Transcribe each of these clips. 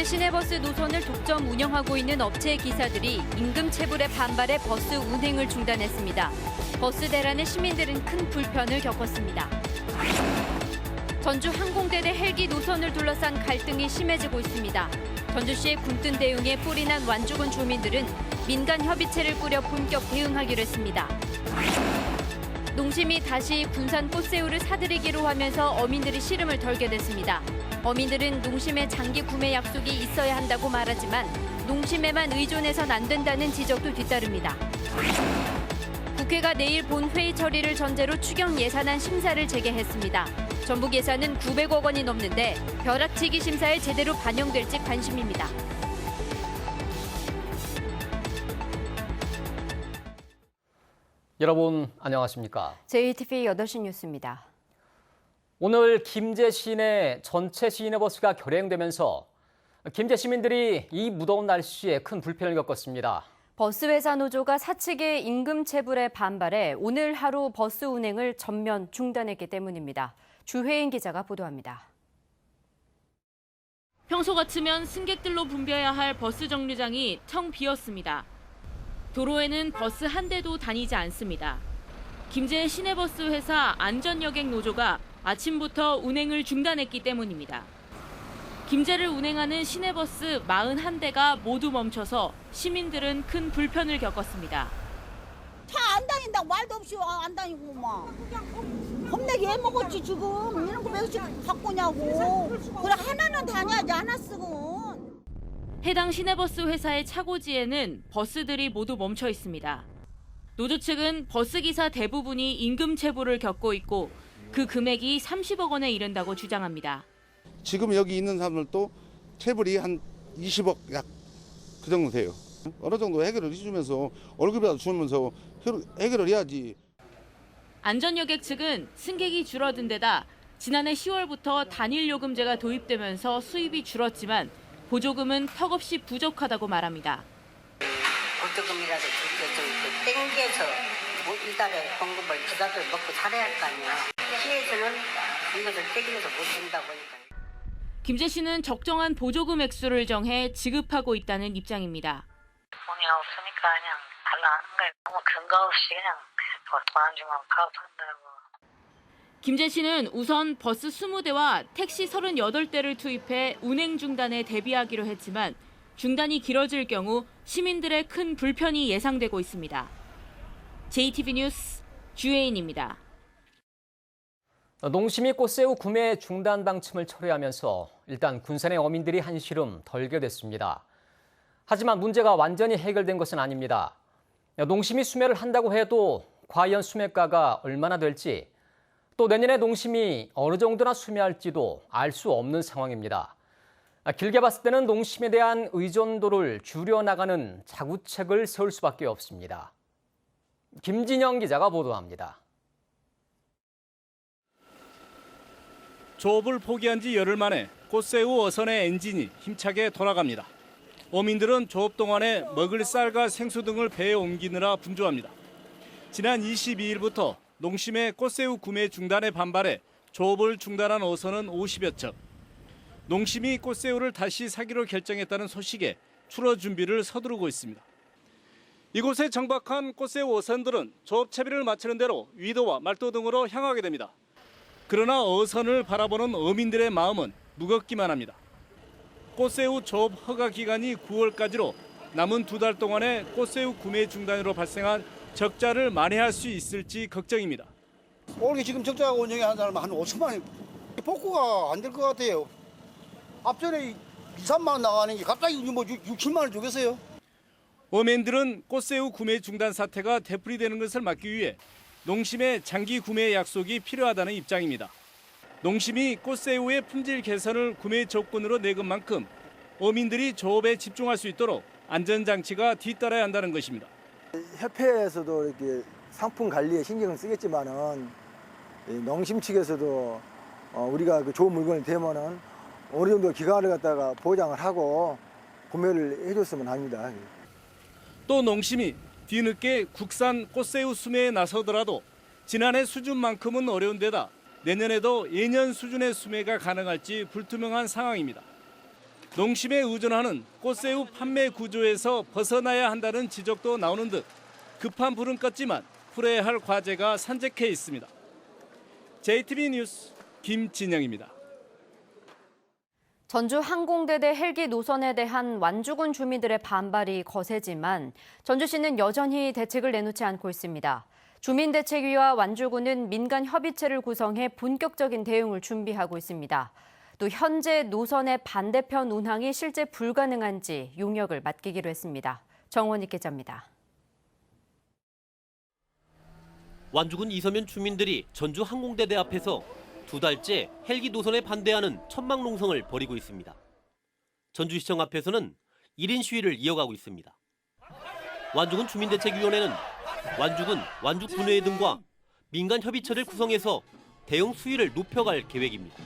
김제 시내버스 노선을 독점 운영하고 있는 업체 기사들이 임금 체불에 반발해 버스 운행을 중단했습니다. 버스 대란에 시민들은 큰 불편을 겪었습니다. 전주 항공대대 헬기 노선을 둘러싼 갈등이 심해지고 있습니다. 전주시의 굼뜬 대응에 뿔이 난 완주군 주민들은 민간 협의체를 꾸려 본격 대응하기로 했습니다. 농심이 다시 군산 꽃새우를 사들이기로 하면서 어민들이 시름을 덜게 됐습니다. 어민들은 농심의 장기 구매 약속이 있어야 한다고 말하지만 농심에만 의존해선 안 된다는 지적도 뒤따릅니다. 국회가 내일 본회의 처리를 전제로 추경 예산안 심사를 재개했습니다. 전국 예산은 900억 원이 넘는데 벼락치기 심사에 제대로 반영될지 관심입니다. 여러분 안녕하십니까? JTV 8시 뉴스입니다. 오늘 김제 시내 전체 시내버스가 결행되면서 김제 시민들이 이 무더운 날씨에 큰 불편을 겪었습니다. 버스 회사 노조가 사측의 임금 체불에 반발해 오늘 하루 버스 운행을 전면 중단했기 때문입니다. 주혜인 기자가 보도합니다. 평소 같으면 승객들로 붐벼야 할 버스 정류장이 텅 비었습니다. 도로에는 버스 한 대도 다니지 않습니다. 김제 시내버스 회사 안전여객 노조가 아침부터 운행을 중단했기 때문입니다. 김제를 운행하는 시내버스 41대가 모두 멈춰서 시민들은 큰 불편을 겪었습니다. 차 안 다닌다고 말도 없이 안 다니고 막. 겁나게 애먹었지 지금. 이런 거 몇씩 갖고 오냐고. 그래 하나는 다녀야지 하나 쓰고. 해당 시내버스 회사의 차고지에는 버스들이 모두 멈춰 있습니다. 노조 측은 버스기사 대부분이 임금 체불을 겪고 있고 그 금액이 30억 원에 이른다고 주장합니다. 지금 여기 있는 사람들도 체불이 한 20억 약 그 정도 돼요. 어느 정도 해결을 해주면서 월급이라도 주면서 해결을 해야지. 안전여객 측은 승객이 줄어든 데다 지난해 10월부터 단일 요금제가 도입되면서 수입이 줄었지만 보조금은 턱없이 부족하다고 말합니다. 보조금이라도 좀 땡겨서 이달에 공급을 기사들 먹고 살아야 할 거 아니야. 시에서는 이것을 땡겨서 못 준다 보니까. 김제 씨는 적정한 보조금 액수를 정해 지급하고 있다는 입장입니다. 돈이 없으니까 그냥 달라 하는 거예요. 아무 근거 없이 그냥 돈 주면 가입한다고. 김제 씨는 우선 버스 20대와 택시 38대를 투입해 운행 중단에 대비하기로 했지만 중단이 길어질 경우 시민들의 큰 불편이 예상되고 있습니다. JTV 뉴스 주혜인입니다. 농심이 꽃새우 구매 중단 방침을 철회하면서 일단 군산의 어민들이 한시름 덜게 됐습니다. 하지만 문제가 완전히 해결된 것은 아닙니다. 농심이 수매를 한다고 해도 과연 수매가가 얼마나 될지 또 내년에 농심이 어느 정도나 수매할지도 알 수 없는 상황입니다. 길게 봤을 때는 농심에 대한 의존도를 줄여나가는 자구책을 세울 수밖에 없습니다. 김진영 기자가 보도합니다. 조업을 포기한 지 열흘 만에 꽃새우 어선의 엔진이 힘차게 돌아갑니다. 어민들은 조업 동안에 먹을 쌀과 생수 등을 배에 옮기느라 분주합니다. 지난 22일부터 농심의 꽃새우 구매 중단에 반발해 조업을 중단한 어선은 50여 척. 농심이 꽃새우를 다시 사기로 결정했다는 소식에 출어 준비를 서두르고 있습니다. 이곳에 정박한 꽃새우 어선들은 조업 채비를 마치는 대로 위도와 말도 등으로 향하게 됩니다. 그러나 어선을 바라보는 어민들의 마음은 무겁기만 합니다. 꽃새우 조업 허가 기간이 9월까지로 남은 2달 동안에 꽃새우 구매 중단으로 발생한 적자를 만회할 수 있을지 걱정입니다. 올해 지금 적자가 운영하는 사람은 한 5천만 원, 복구가 안 될 것 같아요. 앞전에 2, 3만 원 나가는 게 갑자기 뭐 6, 7만 원 주겠어요? 어민들은 꽃새우 구매 중단 사태가 되풀이되는 것을 막기 위해 농심의 장기 구매 약속이 필요하다는 입장입니다. 농심이 꽃새우의 품질 개선을 구매 조건으로 내건 만큼 어민들이 조업에 집중할 수 있도록 안전장치가 뒤따라야 한다는 것입니다. 협회에서도 이렇게 상품 관리에 신경을 쓰겠지만은 농심 측에서도 우리가 그 좋은 물건이 되면은 어느 정도 기간을 갖다가 보장을 하고 구매를 해줬으면 합니다. 또 농심이 뒤늦게 국산 꽃새우 수매에 나서더라도 지난해 수준만큼은 어려운 데다 내년에도 예년 수준의 수매가 가능할지 불투명한 상황입니다. 농심에 의존하는 꽃새우 판매 구조에서 벗어나야 한다는 지적도 나오는 듯 급한 불은 껐지만 풀어야 할 과제가 산적해 있습니다. JTB 뉴스 김진영입니다. 전주 항공대대 헬기 노선에 대한 완주군 주민들의 반발이 거세지만 전주시는 여전히 대책을 내놓지 않고 있습니다. 주민대책위와 완주군은 민간 협의체를 구성해 본격적인 대응을 준비하고 있습니다. 또 현재 노선의 반대편 운항이 실제 불가능한지 용역을 맡기기로 했습니다. 정원익 기자입니다. 완주군 이서면 주민들이 전주 항공대대 앞에서 2달째 헬기 노선에 반대하는 천막농성을 벌이고 있습니다. 전주시청 앞에서는 1인 시위를 이어가고 있습니다. 완주군 주민대책위원회는 완주군, 완주군회 등과 민간 협의체를 구성해서 대응 수위를 높여갈 계획입니다.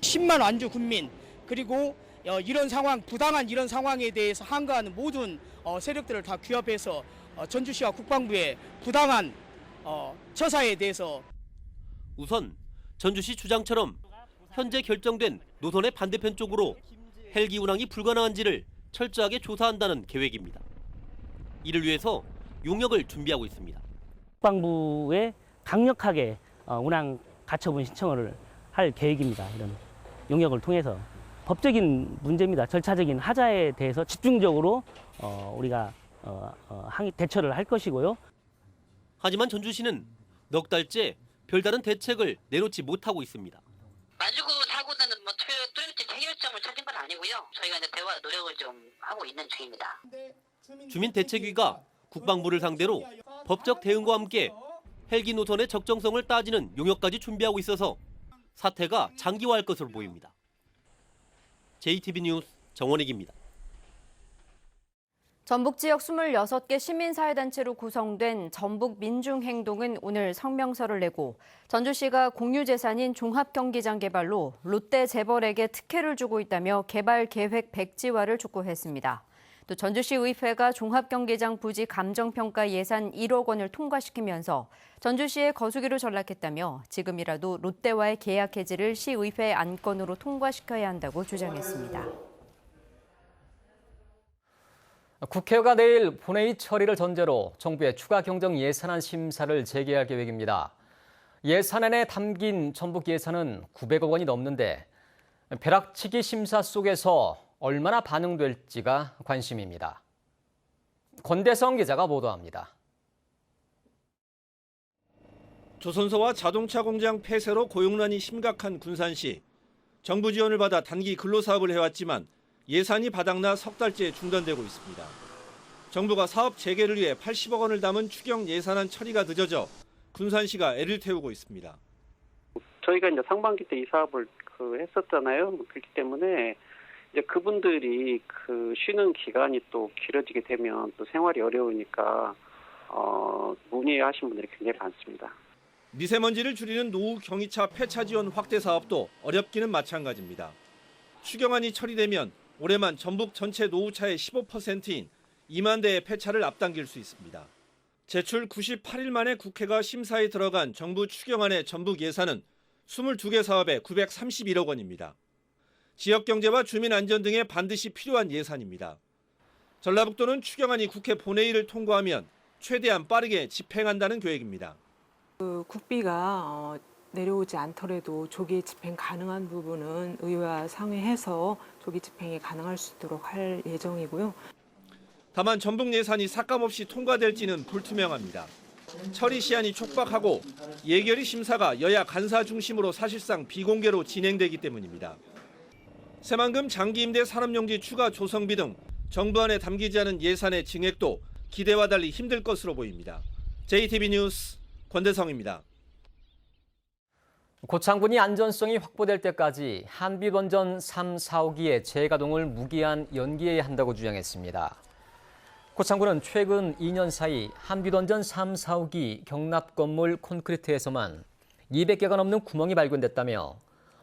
10만 완주 군민 그리고 이런 상황, 부당한 이런 상황에 대해서 항거하는 모든 세력들을 다 규합해서 전주시와 국방부의 부당한 처사에 대해서 우선 전주시 주장처럼 현재 결정된 노선의 반대편 쪽으로 헬기 운항이 불가능한지를 철저하게 조사한다는 계획입니다. 이를 위해서 용역을 준비하고 있습니다. 국방부에 강력하게 운항 가처분 신청을 할 계획입니다. 이런 용역을 통해서 법적인 문제입니다. 절차적인 하자에 대해서 집중적으로 우리가 대처를 할 것이고요. 하지만 전주시는 넉 달째 별다른 대책을 내놓지 못하고 있습니다. 완주군 하고는 뚜렷한 해결점을 찾은 건 아니고요. 저희가 이제 대화 노력을 좀 하고 있는 중입니다. 주민대책위가 국방부를 상대로 법적 대응과 함께 헬기 노선의 적정성을 따지는 용역까지 준비하고 있어서 사태가 장기화할 것으로 보입니다. JTB 뉴스 정원익입니다. 전북 지역 26개 시민사회단체로 구성된 전북민중행동은 오늘 성명서를 내고 전주시가 공유재산인 종합경기장 개발로 롯데재벌에게 특혜를 주고 있다며 개발 계획 백지화를 촉구했습니다. 또 전주시의회가 종합경기장 부지 감정평가 예산 1억 원을 통과시키면서 전주시에 거수기로 전락했다며 지금이라도 롯데와의 계약 해지를 시의회 안건으로 통과시켜야 한다고 주장했습니다. 국회가 내일 본회의 처리를 전제로 정부의 추가 경정 예산안 심사를 재개할 계획입니다. 예산안에 담긴 전북 예산은 900억 원이 넘는데 벼락치기 심사 속에서 얼마나 반영될지가 관심입니다. 권대성 기자가 보도합니다. 조선소와 자동차 공장 폐쇄로 고용난이 심각한 군산시. 정부 지원을 받아 단기 근로사업을 해왔지만 예산이 바닥나 석 달째 중단되고 있습니다. 정부가 사업 재개를 위해 80억 원을 담은 추경 예산안 처리가 늦어져 군산시가 애를 태우고 있습니다. 저희가 이제 상반기 때 이 사업을 했었잖아요. 그렇기 때문에 이제 그분들이 쉬는 기간이 또 길어지게 되면 또 생활이 어려우니까 문의하신 분들이 굉장히 많습니다. 미세먼지를 줄이는 노후 경이차 폐차 지원 확대 사업도 어렵기는 마찬가지입니다. 추경안이 처리되면 올해만 전북 전체 노후차의 15%인 2만 대의 폐차를 앞당길 수 있습니다. 제출 98일 만에 국회가 심사에 들어간 정부 추경안의 전북 예산은 22개 사업에 931억 원입니다. 지역경제와 주민안전 등에 반드시 필요한 예산입니다. 전라북도는 추경안이 국회 본회의를 통과하면 최대한 빠르게 집행한다는 계획입니다. 국비가 내려오지 않더라도 조기 집행 가능한 부분은 의회와 상의해서 조기 집행이 가능할 수 있도록 할 예정이고요. 다만 전북 예산이 삭감없이 통과될지는 불투명합니다. 처리 시한이 촉박하고 예결위 심사가 여야 간사 중심으로 사실상 비공개로 진행되기 때문입니다. 새만금 장기임대 산업용지 추가 조성비 등 정부 안에 담기지 않은 예산의 증액도 기대와 달리 힘들 것으로 보입니다. JTB 뉴스 권대성입니다. 고창군이 안전성이 확보될 때까지 한빛원전 3, 4호기의 재가동을 무기한 연기해야 한다고 주장했습니다. 고창군은 최근 2년 사이 한빛원전 3, 4호기 경납 건물 콘크리트에서만 200개가 넘는 구멍이 발견됐다며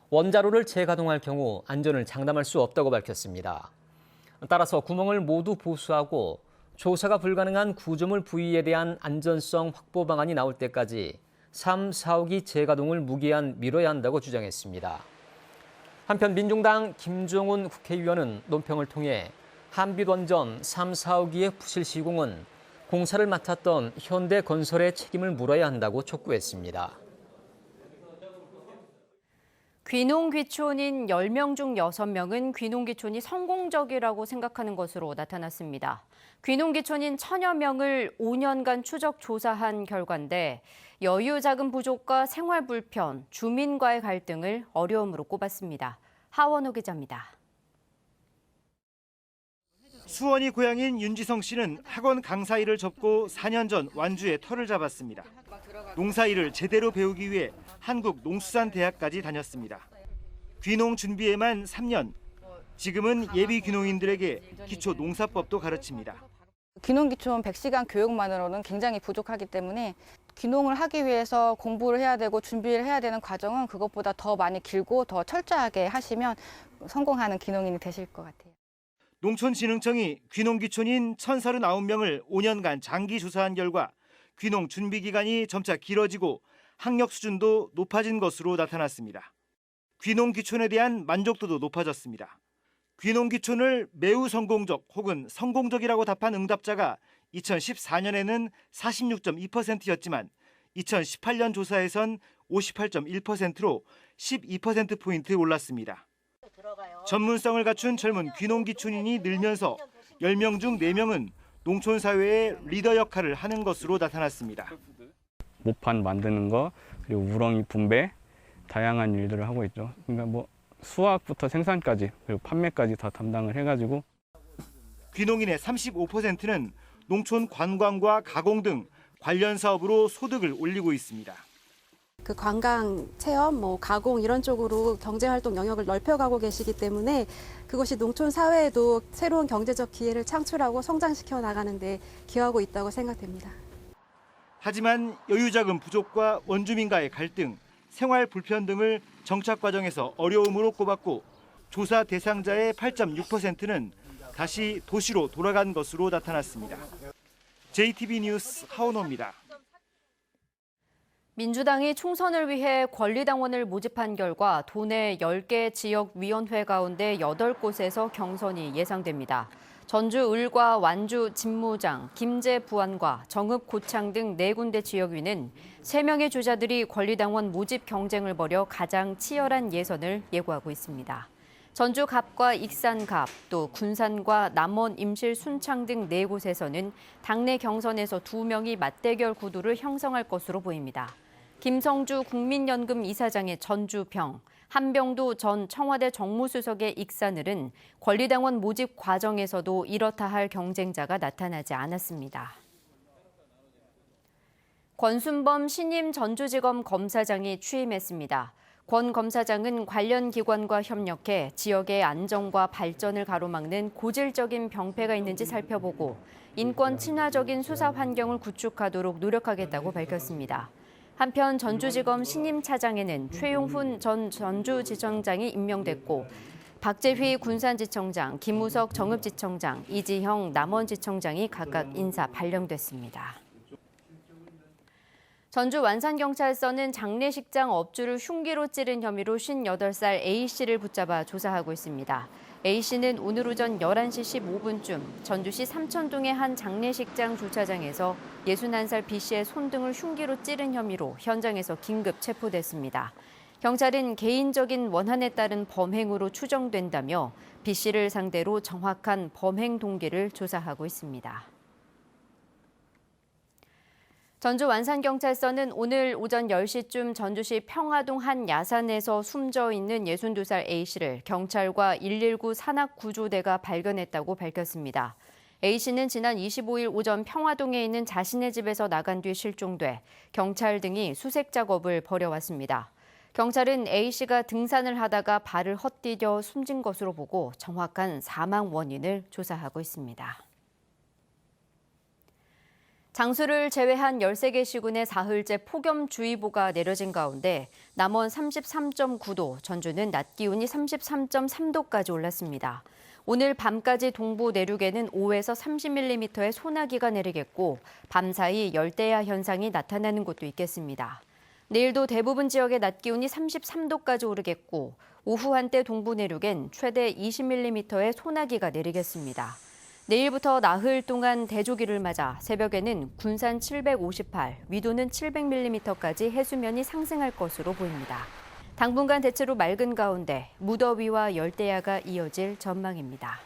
원자로를 재가동할 경우 안전을 장담할 수 없다고 밝혔습니다. 따라서 구멍을 모두 보수하고 조사가 불가능한 구조물 부위에 대한 안전성 확보 방안이 나올 때까지 3, 4호기 재가동을 무기한 미뤄야 한다고 주장했습니다. 한편 민중당 김종훈 국회의원은 논평을 통해 한빛원전 3, 4호기의 부실 시공은 공사를 맡았던 현대건설의 책임을 물어야 한다고 촉구했습니다. 귀농귀촌인 10명 중 6명은 귀농귀촌이 성공적이라고 생각하는 것으로 나타났습니다. 귀농귀촌인 1000여 명을 5년간 추적 조사한 결과인데 여유 자금 부족과 생활 불편, 주민과의 갈등을 어려움으로 꼽았습니다. 하원호 기자입니다. 수원이 고향인 윤지성 씨는 학원 강사 일을 접고 4년 전 완주에 터를 잡았습니다. 농사 일을 제대로 배우기 위해 한국농수산대학까지 다녔습니다. 귀농 준비에만 3년. 지금은 예비 귀농인들에게 기초 농사법도 가르칩니다. 귀농귀촌 100시간 교육만으로는 굉장히 부족하기 때문에 귀농을 하기 위해서 공부를 해야 되고 준비를 해야 되는 과정은 그것보다 더 많이 길고 더 철저하게 하시면 성공하는 귀농인이 되실 것 같아요. 농촌진흥청이 귀농귀촌인 1039명을 5년간 장기 조사한 결과 귀농 준비 기간이 점차 길어지고 학력 수준도 높아진 것으로 나타났습니다. 귀농귀촌에 대한 만족도도 높아졌습니다. 귀농귀촌을 매우 성공적 혹은 성공적이라고 답한 응답자가 2014년에는 46.2%였지만 2018년 조사에선 58.1%로 12%포인트 올랐습니다. 전문성을 갖춘 젊은 귀농귀촌인이 늘면서 10명 중 4명은 농촌 사회의 리더 역할을 하는 것으로 나타났습니다. 모판 만드는 거, 그리고 우렁이 분배, 다양한 일들을 하고 있죠. 그러니까 뭐 수확부터 생산까지 그리고 판매까지 다 담당을 해가지고. 귀농인의 35%는 농촌 관광과 가공 등 관련 사업으로 소득을 올리고 있습니다. 그 관광, 체험, 가공 이런 쪽으로 경제활동 영역을 넓혀가고 계시기 때문에 그것이 농촌 사회에도 새로운 경제적 기회를 창출하고 성장시켜 나가는 데 기여하고 있다고 생각됩니다. 하지만 여유자금 부족과 원주민과의 갈등, 생활 불편 등을 정착 과정에서 어려움으로 꼽았고 조사 대상자의 8.6%는 다시 도시로 돌아간 것으로 나타났습니다. JTB 뉴스 하원호입니다. 민주당이 총선을 위해 권리당원을 모집한 결과 도내 10개 지역위원회 가운데 8곳에서 경선이 예상됩니다. 전주 을과 완주 진무장, 김제 부안과 정읍 고창 등 4군데 지역위는 3명의 주자들이 권리당원 모집 경쟁을 벌여 가장 치열한 예선을 예고하고 있습니다. 전주 갑과 익산 갑, 또 군산과 남원 임실 순창 등 4곳에서는 당내 경선에서 2명이 맞대결 구도를 형성할 것으로 보입니다. 김성주 국민연금 이사장의 전주평, 한병도 전 청와대 정무수석의 익산을은 권리당원 모집 과정에서도 이렇다 할 경쟁자가 나타나지 않았습니다. 권순범 신임 전주지검 검사장이 취임했습니다. 권 검사장은 관련 기관과 협력해 지역의 안정과 발전을 가로막는 고질적인 병폐가 있는지 살펴보고 인권 친화적인 수사 환경을 구축하도록 노력하겠다고 밝혔습니다. 한편 전주지검 신임 차장에는 최용훈 전 전주지청장이 임명됐고 박재휘 군산지청장, 김우석 정읍지청장, 이지형 남원지청장이 각각 인사 발령됐습니다. 전주 완산경찰서는 장례식장 업주를 흉기로 찌른 혐의로 58살 A씨를 붙잡아 조사하고 있습니다. A씨는 오늘 오전 11시 15분쯤 전주시 삼천동의 한 장례식장 주차장에서 61살 B씨의 손등을 흉기로 찌른 혐의로 현장에서 긴급 체포됐습니다. 경찰은 개인적인 원한에 따른 범행으로 추정된다며 B씨를 상대로 정확한 범행 동기를 조사하고 있습니다. 전주 완산경찰서는 오늘 오전 10시쯤 전주시 평화동 한 야산에서 숨져 있는 62살 A씨를 경찰과 119 산악구조대가 발견했다고 밝혔습니다. A씨는 지난 25일 오전 평화동에 있는 자신의 집에서 나간 뒤 실종돼 경찰 등이 수색 작업을 벌여왔습니다. 경찰은 A씨가 등산을 하다가 발을 헛디뎌 숨진 것으로 보고 정확한 사망 원인을 조사하고 있습니다. 장수를 제외한 13개 시군에 사흘째 폭염주의보가 내려진 가운데 남원 33.9도, 전주는 낮 기온이 33.3도까지 올랐습니다. 오늘 밤까지 동부 내륙에는 5에서 30mm의 소나기가 내리겠고 밤사이 열대야 현상이 나타나는 곳도 있겠습니다. 내일도 대부분 지역의 낮 기온이 33도까지 오르겠고 오후 한때 동부 내륙엔 최대 20mm의 소나기가 내리겠습니다. 내일부터 나흘 동안 대조기를 맞아 새벽에는 군산 758, 위도는 700mm까지 해수면이 상승할 것으로 보입니다. 당분간 대체로 맑은 가운데 무더위와 열대야가 이어질 전망입니다.